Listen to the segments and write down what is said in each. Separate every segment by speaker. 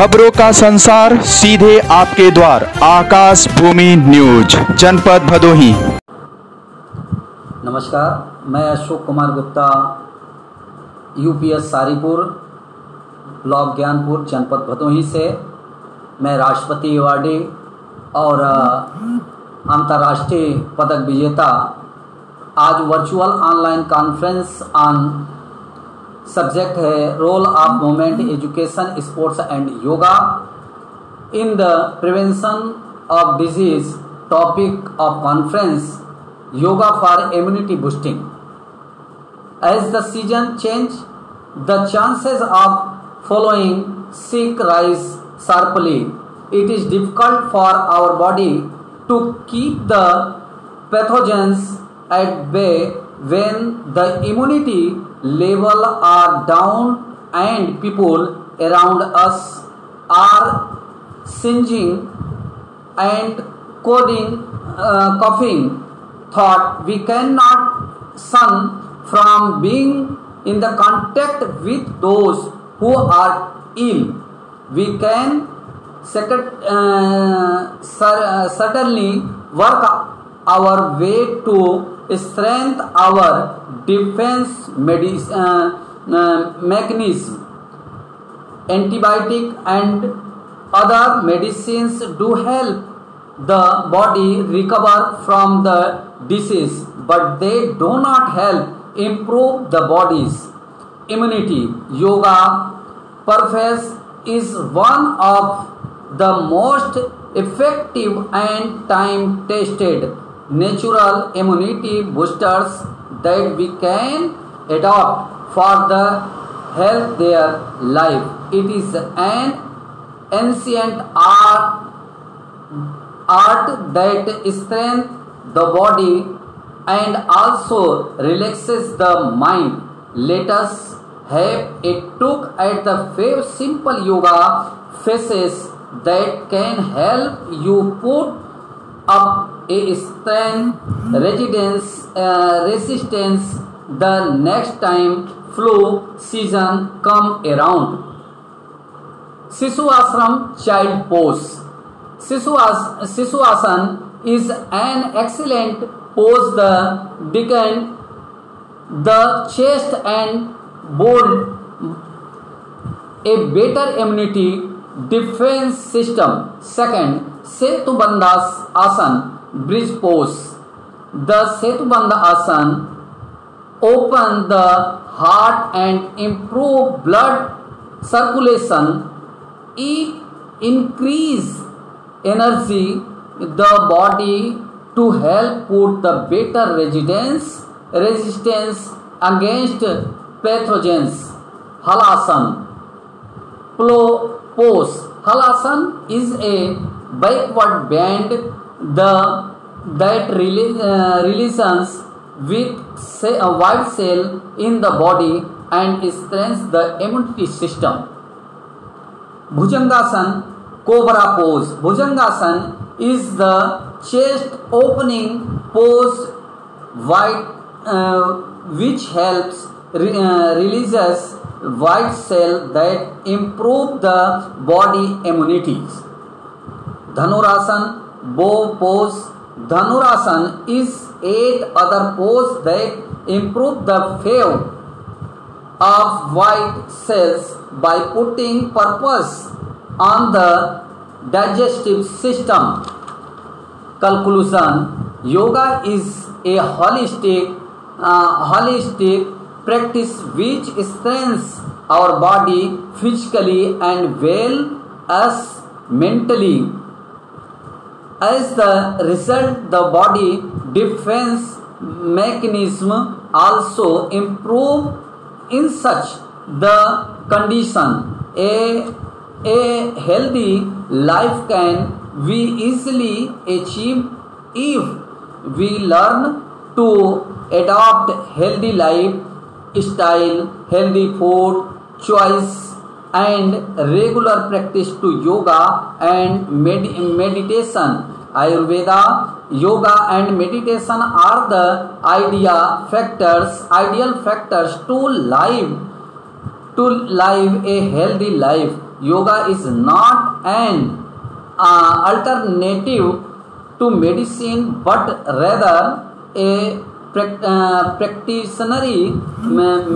Speaker 1: खबरों का संसार सीधे आपके द्वार। आकाश भूमि न्यूज, जनपद भदोही।
Speaker 2: नमस्कार, मैं अशोक कुमार गुप्ता, यूपीएस सारीपुर, ब्लॉक ज्ञानपुर, जनपद भदोही से। मैं राष्ट्रपति अवार्डी और अंतर्राष्ट्रीय पदक विजेता। आज virtual online conference on subject है role of movement education sports and yoga in the prevention of disease. Topic of conference yoga for immunity boosting. As the season change the chances of following sick rise sharply. It is difficult for our body to keep the pathogens at bay when the immunity level are down and people around us are sneezing and coughing. Thought we cannot shun from being in the contact with those who are ill. We can certainly work our way to strengthen our defense mechanism. Antibiotic and other medicines do help the body recover from the disease, but they do not help improve the body's immunity. Yoga perhaps is one of the most effective and time-tested natural immunity boosters that we can adopt for the healthier life. It is an ancient art that strengthens the body and also relaxes the mind. Let us have a look at the 5 simple yoga phases that can help you put up a strength resistance the next time flu season come around. Shishu Ashram child pose. Shishu Asana is an excellent pose that weakens the chest and build a better immunity defense system. Second, Setubandha Asana bridge pose. The Setubandha Asana open the heart and improve blood circulation. It increase energy the body to help put the better resistance against pathogens. Halasana pose. Halasana is a backward bend that releases with a white cell in the body and strengthens the immunity system. Bhujangasana cobra pose. Bhujangasana is the chest opening pose which helps releases white cell that improve the body immunity. Dhanurasana bow pose. Dhanurasana is 8 other pose that improve the flow of white cells by putting purpose on the digestive system. Conclusion: yoga is a holistic practice which strengthens our body physically and well as mentally. As the result, the body defense mechanism also improve. In such the condition, a healthy life can be easily achieved if we learn to adopt healthy lifestyle, healthy food choice, and regular practice to yoga and meditation. Ayurveda, yoga and meditation are the ideal factors to live a healthy life. yoga is not an alternative to medicine but rather a practitionary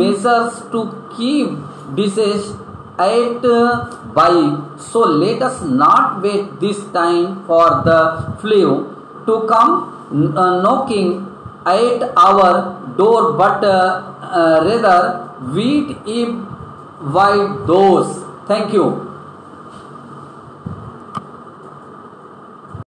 Speaker 2: measures to keep disease at by. So let us not wait this time for the flu to come knocking at our door, but rather wait if wide doors. Thank you.